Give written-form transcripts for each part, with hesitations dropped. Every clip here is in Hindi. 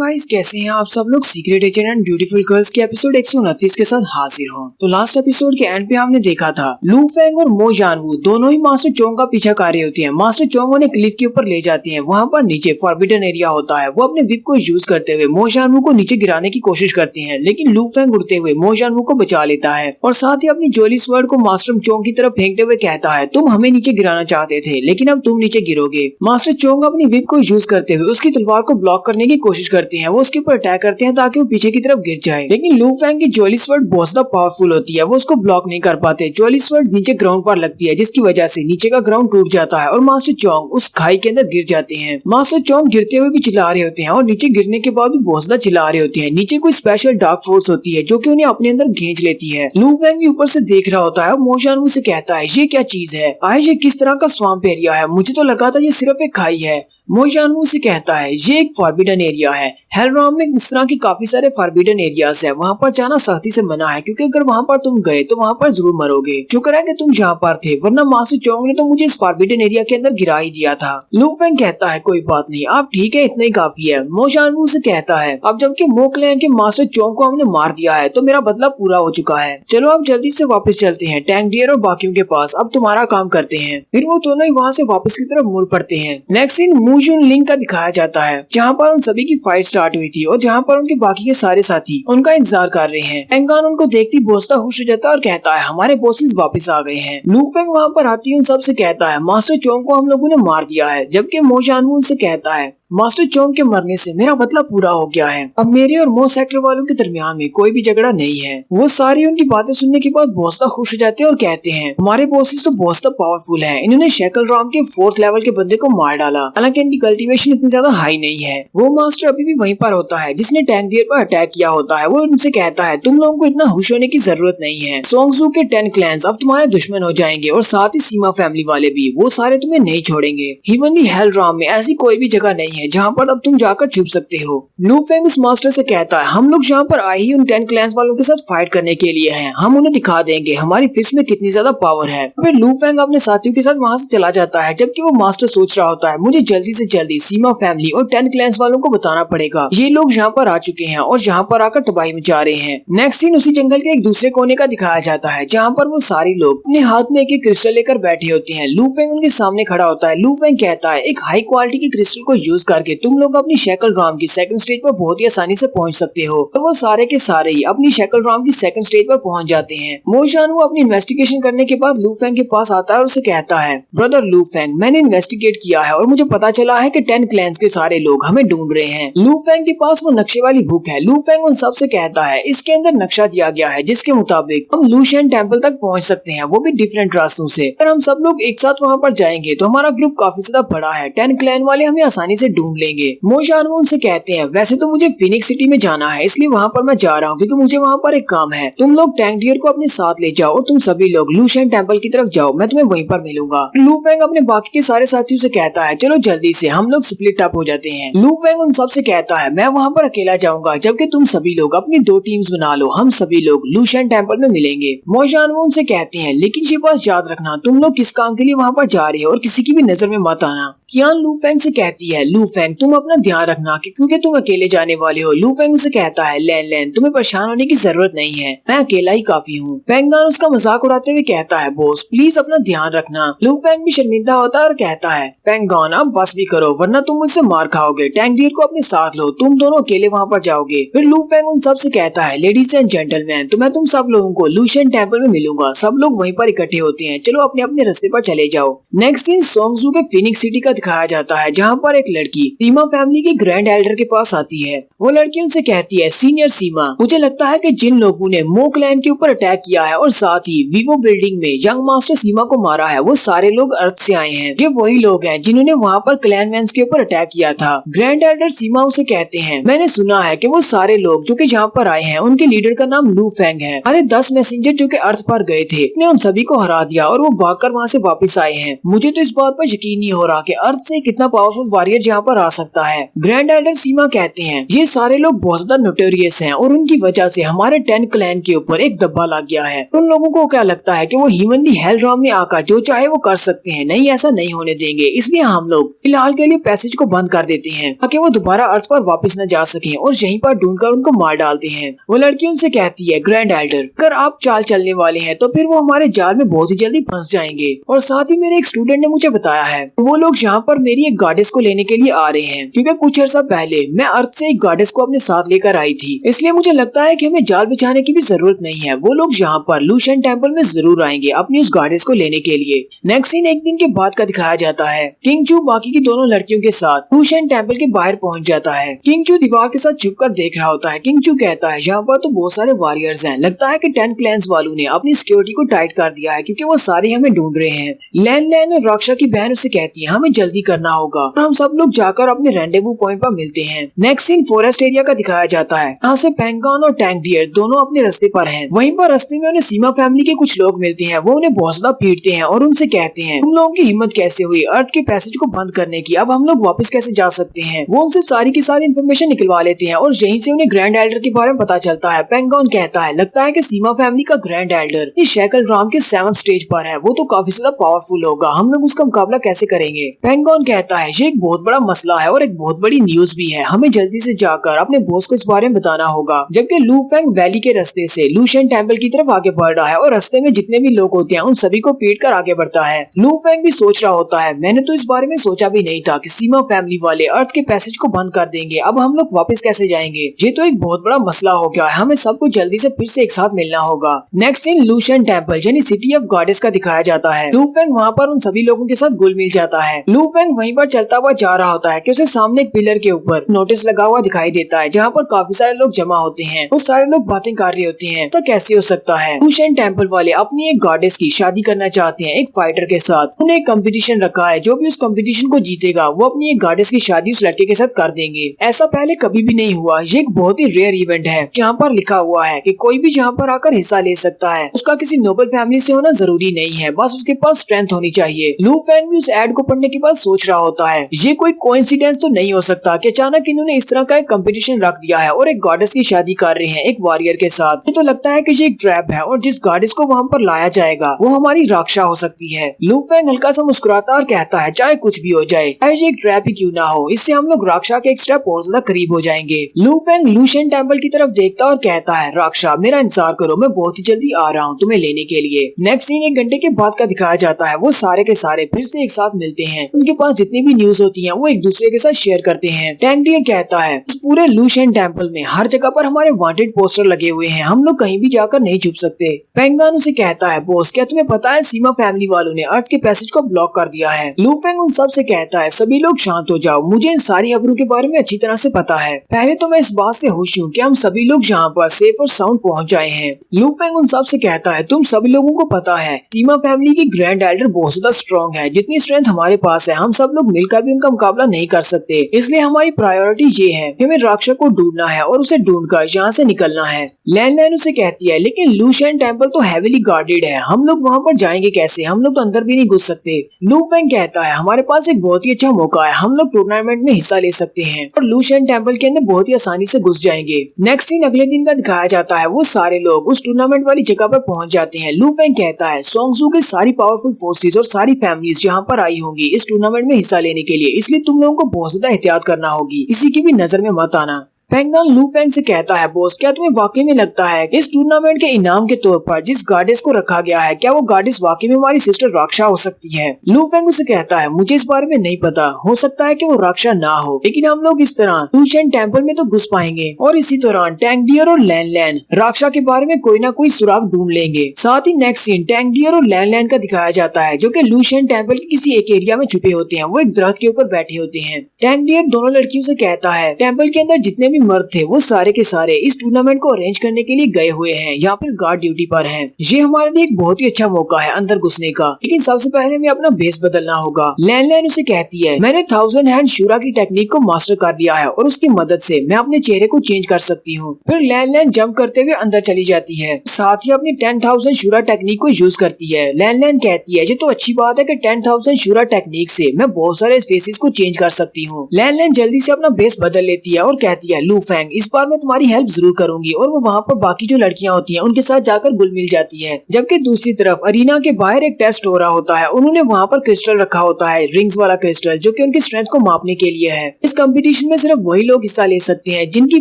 गाइस कैसे हैं आप सब लोग। Secret agent and beautiful girls के एपिसोड 129 के साथ हाजिर हूँ। तो लास्ट एपिसोड के एंड पे हमने देखा था लू फेंग और मो जानवू दोनों ही मास्टर चोंग का पीछा कर रही होती हैं। मास्टर चोंग उन्हें क्लिफ के ऊपर ले जाती हैं। वहाँ पर नीचे फॉरबिडन एरिया होता है। वो अपने विप को यूज करते हुए मो जानवू को नीचे गिराने की कोशिश करती है, लेकिन लू फेंग उड़ते हुए मो जानवू को बचा लेता है और साथ ही अपनी जोली स्वर्ड को मास्टर चोंग की तरफ फेंकते हुए कहता है, तुम हमें नीचे गिराना चाहते थे लेकिन अब तुम नीचे गिरोगे। मास्टर चोंग अपनी विप को यूज करते हुए उसकी तलवार को ब्लॉक करने की कोशिश करते हैं। वो उसके ऊपर अटैक करते हैं ताकि वो पीछे की तरफ गिर जाए, लेकिन लू फेंग की जोली स्वर्ड बहुत ज्यादा पावरफुल होती है। वो उसको ब्लॉक नहीं कर पाते। जोली स्वर्ड नीचे ग्राउंड पर लगती है, जिसकी वजह से नीचे का ग्राउंड टूट जाता है और मास्टर चोंग उस खाई के अंदर गिर जाते हैं। मास्टर चोंग गिरते हुए भी चिल्ला रहे होते हैं और नीचे गिरने के बाद भी बहुत ज्यादा चिल्ला रहे होते हैं। नीचे कोई स्पेशल डार्क फोर्स होती है जो कि उन्हें अपने अंदर खींच लेती है। लू फेंग भी ऊपर से देख रहा होता है और मो जानवू से कहता है, ये क्या चीज है, आए ये किस तरह का स्वाम्प एरिया है, मुझे तो लगा था ये सिर्फ एक खाई है। मो जानवू से कहता है, ये एक फॉरबिडन एरिया है। हेलराम में इस तरह के काफी सारे फॉरबिडन एरियाज है, वहाँ पर जाना सख्ती से मना है क्योंकि अगर वहाँ पर तुम गए तो वहाँ पर जरूर मरोगे। शुक्र है कि तुम यहाँ पर थे, वरना मास्टर चोंग ने तो मुझे इस फॉरबिडन एरिया के अंदर गिरा ही दिया था। लू फेंग कहता है, कोई बात नहीं, आप ठीक है, इतना ही काफी है। मो जानवू से कहता है, अब जबकि मो क्लैन के मास्टर चोंग को हमने मार दिया है तो मेरा बदला पूरा हो चुका है। चलो अब जल्दी से वापस चलते हैं टैंक डियर और बाकियों के पास, अब तुम्हारा काम करते हैं। फिर वो दोनों ही वहाँ से वापस की तरफ मुड़ पड़ते हैं। नेक्स्ट सीन मू जुन लिंग का दिखाया जाता है, जहाँ पर उन सभी की फाइट स्टार्ट हुई थी और जहाँ पर उनके बाकी के सारे साथी उनका इंतजार कर रहे हैं। एंगान उनको देखती बहुत ज्यादा खुश हो जाता है और कहता है, हमारे बॉसेस वापस आ गए हैं। लू फेंग वहाँ पर आती है, उन सबसे कहता है, मास्टर चोंग को हम लोगों ने मार दिया है। जबकि मो जानवू उनसे कहता है, मास्टर चोंग के मरने से मेरा बदला पूरा हो गया है। अब मेरे और मो सेक्टर वालों के दरमियान में कोई भी झगड़ा नहीं है। वो सारी उनकी बातें सुनने के बाद बहुत ज्यादा खुश हो जाते हैं और कहते हैं, हमारे बॉसेस तो बहुत ज्यादा पावरफुल हैं। इन्होंने शेकल राम के 4th लेवल के बंदे को मार डाला, हालांकि इनकी कल्टीवेशन इतनी ज्यादा हाई नहीं है। वो मास्टर अभी भी वहीं पर होता है जिसने टैंक डियर पर अटैक किया होता है। वो उनसे कहता है, तुम लोगों को इतना खुश होने की जरूरत नहीं है। सोंगजू के 10 क्लैंस अब तुम्हारे दुश्मन हो जाएंगे और साथ ही सीमा फैमिली वाले भी, वो सारे तुम्हें नहीं छोड़ेंगे। हिवनली हेल राम में ऐसी कोई भी जगह नहीं है जहाँ पर अब तुम जाकर छुप सकते हो। लू फेंग उस मास्टर से कहता है, हम लोग यहाँ पर आए ही उन 10 क्लैंस वालों के साथ फाइट करने के लिए हैं। हम उन्हें दिखा देंगे हमारी फिस्ट में कितनी ज्यादा पावर है। फिर लू फेंग अपने साथियों के साथ वहाँ से चला जाता है, जबकि वो मास्टर सोच रहा होता है, मुझे जल्दी से जल्दी सीमा फैमिली और 10 क्लैंस वालों को बताना पड़ेगा, ये लोग यहाँ पर आ चुके हैं और यहाँ पर आकर तबाही मचा रहे हैं। नेक्स्ट सीन उसी जंगल के एक दूसरे कोने का दिखाया जाता है, जहाँ पर वो सारे लोग अपने हाथ में एक क्रिस्टल लेकर बैठे होते हैं। लू फेंग उनके सामने खड़ा होता है। लू फेंग कहता है, एक हाई क्वालिटी के क्रिस्टल को यूज करके तुम लोग अपनी शेकल राम की सेकंड स्टेज पर बहुत ही आसानी से पहुंच सकते हो। और वो सारे के सारे ही अपनी शेकल राम की सेकंड स्टेज पर पहुंच जाते हैं। मो जानवू अपनी इन्वेस्टिगेशन करने के बाद लू फेंग के पास आता है और उसे कहता है, ब्रदर लू फेंग, मैंने इन्वेस्टिगेट किया है और मुझे पता चला है कि 10 क्लैंस के सारे लोग हमें ढूंढ रहे हैं। लू फेंग के पास वो नक्शे वाली बुक है। लू फेंग उन सबसे कहता है, इसके अंदर नक्शा दिया गया है जिसके मुताबिक हम लूशियन टेम्पल तक पहुँच सकते हैं, वो भी डिफरेंट रास्तों से। अगर हम सब लोग एक साथ वहाँ पर जाएंगे तो हमारा ग्रुप काफी ज्यादा बड़ा है, 10 क्लैन वाले हमें आसानी से ढूंढ लेंगे। मो जानवू उनसे कहते हैं, वैसे तो मुझे फीनिक्स सिटी में जाना है, इसलिए वहाँ पर मैं जा रहा हूँ क्योंकि मुझे वहाँ पर एक काम है। तुम लोग टैंक डियर को अपने साथ ले जाओ और तुम सभी लोग लूशियन टेम्पल की तरफ जाओ, मैं तुम्हें वहीं पर मिलूंगा। लू फेंग अपने बाकी के सारे साथियों से कहता है, चलो जल्दी से हम लोग स्प्लिट अप हो जाते हैं। लू फेंग उन सबसे कहता है, मैं वहाँ पर अकेला जाऊंगा, जबकि तुम सभी लोग अपनी 2 टीम्स बना लो, हम सभी लोग लूशियन टेम्पल में मिलेंगे। मो जानवू उनसे कहते हैं, लेकिन ये बात याद रखना, तुम लोग किस काम के लिए वहाँ पर जा रहे हो और किसी की भी नजर में मत आना। कियान लू फेंग से कहती है, लू फेंग तुम अपना ध्यान रखना क्योंकि तुम अकेले जाने वाले हो। लू फेंग उसे कहता है, लैन लैन तुम्हें परेशान होने की जरूरत नहीं है, मैं अकेला ही काफी हूँ। पेंगान उसका मजाक उड़ाते हुए कहता है, बॉस प्लीज अपना ध्यान रखना। लू फेंग भी शर्मिंदा होता है और कहता है, पेंगान अब बस भी करो वरना तुम मुझसे मार खाओगे। टैंक डियर को अपने साथ लो, तुम दोनों अकेले वहाँ पर जाओगे। फिर लू फेंग उन सब से कहता है, लेडीज एंड जेंटलमैन, तो मैं तुम सब लोगों को लूशियन टेम्पल में मिलूंगा। सब लोग वहीं पर इकट्ठे होते हैं, चलो अपने अपने रास्ते पर चले जाओ। नेक्स्ट सीन सोंगजू के फीनिक्स सिटी का दिखाया जाता है, जहाँ पर एक लड़की सीमा फैमिली के ग्रैंड एल्डर के पास आती है। वो लड़की उनसे कहती है, सीनियर सीमा, मुझे लगता है कि जिन लोगों ने मो क्लैन के ऊपर अटैक किया है और साथ ही वीवो बिल्डिंग में यंग मास्टर सीमा को मारा है, वो सारे लोग अर्थ से आए हैं। ये वही लोग हैं जिन्होंने वहाँ पर क्लैन मैंस के ऊपर अटैक किया था। ग्रैंड एल्डर सीमा उसे कहते हैं, मैंने सुना है कि वो सारे लोग जो कि यहाँ पर आए हैं उनके लीडर का नाम लू फेंग है। अरे 10 मैसेंजर जो कि अर्थ पर गए थे ने उन सभी को हरा दिया और वो भागकर वहाँ से वापस आए हैं। मुझे तो इस बात पर यकीन नहीं हो रहा कि अर्थ से कितना पावरफुल वॉरियर यहाँ यहाँ पर आ सकता है। ग्रैंड एल्डर सीमा कहते हैं ये सारे लोग बहुत ज्यादा नोटोरियस हैं और उनकी वजह से हमारे 10 क्लैन के ऊपर एक दब्बा लग गया है। उन लोगों को क्या लगता है कि वो ह्यूमनली हेल रॉम में आकर जो चाहे वो कर सकते हैं। नहीं, ऐसा नहीं होने देंगे। इसलिए हम लोग फिलहाल के लिए पैसेज को बंद कर देते हैं ताकि वो दोबारा अर्थ पर वापस न जा सके और यहीं पर ढूंढकर उनको मार डालते हैं। वो लड़की उनसे कहती है ग्रैंड एल्डर अगर आप चाल चलने वाले हैं तो फिर वो हमारे जाल में बहुत ही जल्दी फंस जाएंगे। और साथ ही मेरे एक स्टूडेंट ने मुझे बताया है वो लोग यहाँ पर मेरी एक गॉडेस को लेने के लिए आ रहे हैं, क्योंकि कुछ अर्सा पहले मैं अर्थ से एक गॉडेस को अपने साथ लेकर आई थी। इसलिए मुझे लगता है कि हमें जाल बिछाने की भी जरूरत नहीं है। वो लोग यहाँ पर लूशियन टेम्पल में जरूर आएंगे अपनी उस गॉडेस को लेने के लिए। नेक्स्ट सीन एक दिन के बाद का दिखाया जाता है। किंग चू बाकी की दोनों लड़कियों के साथ लूशियन टेम्पल के बाहर पहुँच जाता है। किंग चू दीवार के साथ छुप कर देख रहा होता है। किंग चू कहता है यहाँ पर तो बहुत सारे वॉरियर्स हैं, लगता है कि 10 क्लैंस वालों ने अपनी सिक्योरिटी को टाइट कर दिया है क्योंकि वो सारे हमें ढूंढ रहे हैं। लैन लैन और रक्षा की बहन उसे कहती है हमें जल्दी करना होगा और हम सब लोग जाकर अपने रेंडेवू पॉइंट पर मिलते हैं। नेक्स्ट सीन फॉरेस्ट एरिया का दिखाया जाता है। यहाँ से पेंगॉन और टैंक डियर दोनों अपने रास्ते पर हैं। वहीं पर रास्ते में उन्हें सीमा फैमिली के कुछ लोग मिलते हैं। वो उन्हें बहुत ज्यादा पीटते हैं और उनसे कहते हैं तुम लोगों की हिम्मत कैसे हुई अर्थ के पैसेज को बंद करने की, अब हम लोग वापस कैसे जा सकते हैं। वो उनसे सारी की सारी इन्फॉर्मेशन निकलवा लेते हैं और यहीं से उन्हें ग्रैंड एल्डर के बारे में पता चलता है। पेंगॉन कहता है लगता है कि सीमा फैमिली का ग्रैंड एल्डर इस शैकल राम के 7th स्टेज पर है, वो तो काफी ज्यादा पावरफुल होगा, हम लोग उसका मुकाबला कैसे करेंगे। पेंगॉन कहता है ये एक बहुत बड़ा मसला है और एक बहुत बड़ी न्यूज भी है, हमें जल्दी से जाकर अपने बॉस को इस बारे में बताना होगा। जबकि लू फेंग वैली के रास्ते से लूशियन टेम्पल की तरफ आगे बढ़ रहा है और रास्ते में जितने भी लोग होते हैं उन सभी को पीट कर आगे बढ़ता है। लू फेंग भी सोच रहा होता है मैंने तो इस बारे में सोचा भी नहीं था कि सीमा फैमिली वाले अर्थ के पैसेज को बंद कर देंगे, अब हम लोग वापस कैसे जाएंगे। ये तो एक बहुत बड़ा मसला हो गया है, हमें सबको जल्दी से फिर से एक साथ मिलना होगा। नेक्स्ट सीन लूशियन टेम्पल यानी सिटी ऑफ गॉडेस का दिखाया जाता है। लू फेंग वहाँ पर उन सभी लोगों के साथ घुल मिल जाता है। लू फेंग वहीं पर चलता हुआ जा रहा होता है कि उसे सामने एक पिलर के ऊपर नोटिस लगा हुआ दिखाई देता है जहाँ पर काफी सारे लोग जमा होते हैं। वो सारे लोग बातें कर रहे होते हैं। ऐसा कैसे हो सकता है, लूशियन टेम्पल वाले अपनी एक गॉडेस की शादी करना चाहते हैं एक फाइटर के साथ। उन्हें एक कंपटीशन रखा है, जो भी उस कंपटीशन को जीतेगा वो अपनी एक गॉडेस की शादी उस लड़के के साथ कर देंगे। ऐसा पहले कभी भी नहीं हुआ, ये एक बहुत ही रेयर इवेंट है जहाँ पर लिखा हुआ है कि कोई भी जहाँ पर आकर हिस्सा ले सकता है। उसका किसी नोबल फैमिली से होना जरूरी नहीं है, बस उसके पास स्ट्रेंथ होनी चाहिए। लू फेंग भी उस एड को पढ़ने के बाद सोच रहा होता है ये कोई कोइंसिडेंस तो नहीं हो सकता कि अचानक इन्होंने इस तरह का एक कंपटीशन रख दिया है और एक गॉडेस की शादी कर रहे हैं एक वॉरियर के साथ। ये तो लगता है कि ये एक ट्रैप है और जिस गॉडेस को वहाँ पर लाया जाएगा वो हमारी रक्षा हो सकती है। लू फेंग हल्का सा मुस्कुराता और कहता है चाहे कुछ भी हो जाए, ये एक ट्रैप ही क्यों ना हो, इससे हम लोग रक्षा के एक स्टेप और ज्यादा करीब हो जाएंगे। लू फेंग लूशियन टेम्पल की तरफ देखता और कहता है रक्षा मेरा इंतजार करो, मैं बहुत ही जल्दी आ रहा हूँ तुम्हें लेने के लिए। नेक्स्ट सीन 1 घंटे के बाद का दिखाया जाता है। वो सारे के सारे फिर से एक साथ मिलते हैं। उनके पास जितनी भी न्यूज होती है वो एक दूसरे के साथ शेयर करते हैं। टैंक डियर कहता है इस पूरे लूशियन टेम्पल में हर जगह पर हमारे वांटेड पोस्टर लगे हुए हैं, हम लोग कहीं भी जाकर नहीं छुप सकते। पेंगॉन उसे कहता है बॉस क्या तुम्हें पता है सीमा फैमिली वालों ने अर्थ के पैसेज को ब्लॉक कर दिया है। लू फेंग उन सब से कहता है सभी लोग शांत हो जाओ, मुझे इन सारी खबरों के बारे में अच्छी तरह से पता है। पहले तो मैं इस बात से खुश हूँ कि हम सभी लोग यहाँ पर सेफ और साउंड पहुँच जाए हैं। लू फेंग उन सब से कहता है तुम सभी लोगों को पता है सीमा फैमिली की ग्रैंड एल्डर बहुत ज्यादा स्ट्रॉन्ग है, जितनी स्ट्रेंथ हमारे पास है हम सब लोग मिलकर भी उनका मुकाबला नहीं कर सकते। इसलिए हमारी प्रायोरिटी ये है कि हमें राक्षा को ढूंढना है और उसे ढूंढकर यहाँ से निकलना है। लैन लैन उसे कहती है लेकिन लूशियन टेम्पल तो हेविली गार्डेड है, हम लोग वहाँ पर जाएंगे कैसे, हम लोग तो अंदर भी नहीं घुस सकते। लू फेंग कहता है हमारे पास एक बहुत ही अच्छा मौका है, हम लोग टूर्नामेंट में हिस्सा ले सकते हैं और लूशियन टेम्पल के अंदर बहुत ही आसानी से घुस जाएंगे। नेक्स्ट सीन अगले दिन का दिखाया जाता है। वो सारे लोग उस टूर्नामेंट वाली जगह पर पहुंच जाते हैं। लू फेंग कहता है सोंगसू की सारी पावरफुल फोर्सेस और सारी फैमिलीज यहाँ पर आई होंगी इस टूर्नामेंट में हिस्सा लेने के लिए, इसलिए तुम लोगों को बहुत ज्यादा एहतियात करना होगी, किसी की भी नजर में मत आना। पेंगॉन लू फेंग से कहता है बॉस क्या तुम्हें वाकई में लगता है इस टूर्नामेंट के इनाम के तौर पर जिस गॉडेस को रखा गया है क्या वो गॉडेस वाकई में हमारी सिस्टर रक्षा हो सकती है। लू फेंग उसे कहता है मुझे इस बारे में नहीं पता, हो सकता है कि वो रक्षा ना हो, लेकिन हम लोग इस तरह लूशियन टेम्पल में तो घुस पाएंगे और इसी दौरान टैंक डियर और लैन लैन रक्षा के बारे में कोई ना कोई सुराग ढूंढ लेंगे। साथ ही नेक्स्ट सीन टैंक डियर और लैन लैन का दिखाया जाता है जो कि लूशियन टेम्पल के किसी एक एरिया में छुपे होते हैं। वो एक दरख्त के ऊपर बैठे होते हैं। टैंक डियर दोनों लड़कियों से कहता है टेम्पल के अंदर जितने भी भी मर्द थे वो सारे के सारे इस टूर्नामेंट को अरेंज करने के लिए गए हुए हैं। यहाँ पर गार्ड ड्यूटी पर हैं। ये हमारे लिए एक बहुत ही अच्छा मौका है अंदर घुसने का, लेकिन सबसे पहले हमें अपना बेस बदलना होगा। लैंड उसे कहती है, मैंने 1000 हैंड शूरा की टेक्निक को मास्टर कर लिया है और उसकी मदद से मैं अपने चेहरे को चेंज कर सकती हूँ। फिर लैंड जंप करते हुए अंदर चली जाती है, साथ ही अपनी 10,000 शूरा टेक्निक को यूज करती है। लैंड कहती है, ये तो अच्छी बात है कि 10,000 शूरा टेक्निक से मैं बहुत सारे फेसेस को चेंज कर सकती हूँ। लैंड जल्दी से अपना बेस बदल लेती है और कहती है, लू फैंग इस बार मैं तुम्हारी हेल्प जरूर करूंगी। और वो वहाँ पर बाकी जो लड़कियां होती हैं उनके साथ जाकर घुल मिल जाती है। जबकि दूसरी तरफ अरीना के बाहर एक टेस्ट हो रहा होता है। उन्होंने वहाँ पर क्रिस्टल रखा होता है, रिंग्स वाला क्रिस्टल, जो कि उनकी स्ट्रेंथ को मापने के लिए है। इस कंपटीशन में सिर्फ वही लोग हिस्सा ले सकते हैं जिनकी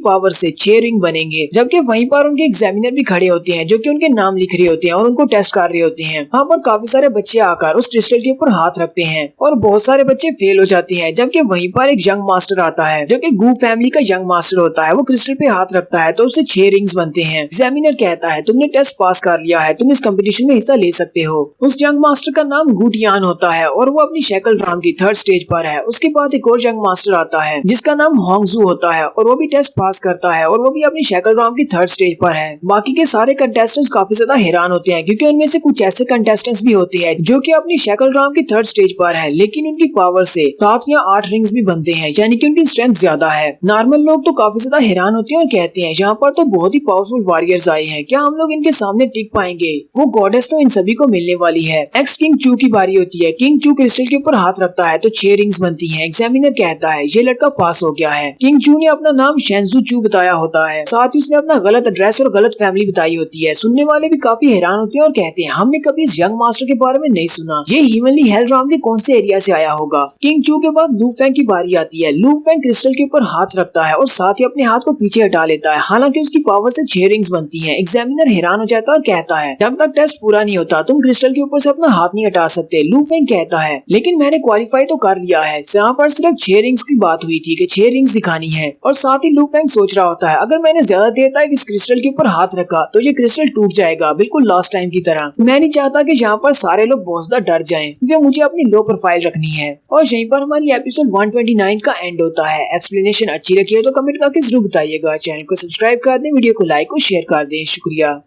पावर से 6 रिंग बनेंगे। जबकि वहीं पर उनके एग्जामिनर भी खड़े होते हैं जो कि उनके नाम लिख रहे होते हैं और उनको टेस्ट कर रहे होते हैं। वहाँ पर काफी सारे बच्चे आकर उस क्रिस्टल के ऊपर हाथ रखते हैं और बहुत सारे बच्चे फेल हो जाते हैं। जबकि वहीं पर एक यंग मास्टर आता है जो कि गू फैमिली का यंग मास्टर होता है। वो क्रिस्टल पे हाथ रखता है तो उससे 6 रिंग्स बनते हैं। एग्जामिनर कहता है, तुमने टेस्ट पास कर लिया है, तुम इस कंपटीशन में हिस्सा ले सकते हो। उस यंग मास्टर का नाम गुटियान होता है और वो अपनी शैकल राम की 3rd स्टेज पर है। उसके बाद एक और यंग मास्टर आता है जिसका नाम होंगजू होता है और वो भी टेस्ट पास करता है और वो भी अपनी शैकल राम की 3rd स्टेज पर है। बाकी के सारे कंटेस्टेंट्स काफी ज्यादा हैरान होते हैं क्योंकि उनमें से कुछ ऐसे कंटेस्टेंट्स भी होते हैं जो कि अपनी शैकल राम की 3rd स्टेज पर है, लेकिन उनकी पावर से 7 या 8 रिंग्स भी बनते हैं, यानी कि उनकी स्ट्रेंथ ज्यादा है। नॉर्मल लोग तो काफी ज्यादा हैरान होते हैं और कहते हैं, यहाँ पर तो बहुत ही पावरफुल वॉरियर्स आए हैं, क्या हम लोग इनके सामने टिक पाएंगे? वो गॉडेस तो इन सभी को मिलने वाली है। एक्स किंग चू की बारी होती है। किंग चू क्रिस्टल के ऊपर हाथ रखता है तो 6 रिंग्स बनती हैं। एग्जामिनर कहता है, ये लड़का पास हो गया है। किंग चू ने अपना नाम शेंजू चू बताया होता है, साथ ही उसने अपना गलत एड्रेस और गलत फैमिली बताई होती है। सुनने वाले भी काफी हैरान होते हैं और कहते हैं, हमने कभी इस यंग मास्टर के बारे में नहीं सुना, ये हीवनली हेल राम के कौन से एरिया से आया होगा? किंग चू के बाद लू फैंग की बारी आती है। लू फैंग क्रिस्टल के ऊपर हाथ रखता है और साथ ही अपने हाथ को पीछे हटा लेता है, हालांकि उसकी पावर से 6 रिंग्स बनती हैं। एग्जामिनर हैरान हो जाता है और कहता है, जब तक टेस्ट पूरा नहीं होता तुम क्रिस्टल के ऊपर से अपना हाथ नहीं हटा सकते। लू फैंग कहता है, लेकिन मैंने क्वालिफाई तो कर लिया है, यहाँ पर सिर्फ 6 रिंग्स की बात हुई थी कि 6 रिंग्स दिखानी है। और साथ ही लू फैंग सोच रहा होता है, अगर मैंने ज्यादा देर तक इस क्रिस्टल के ऊपर हाथ रखा तो ये क्रिस्टल टूट जाएगा, बिल्कुल लास्ट टाइम की तरह। मैं नहीं चाहता कि यहाँ पर सारे लोग बहुत ज्यादा डर जाएं, क्योंकि मुझे अपनी लो प्रोफाइल रखनी है। और यहीं पर हमारी एपिसोड 129 का एंड होता है। एक्सप्लेनेशन अच्छी लगी हो तो कमेंट करके जरूर बताइएगा। चैनल को सब्सक्राइब कर दें, वीडियो को लाइक और शेयर कर दें। शुक्रिया।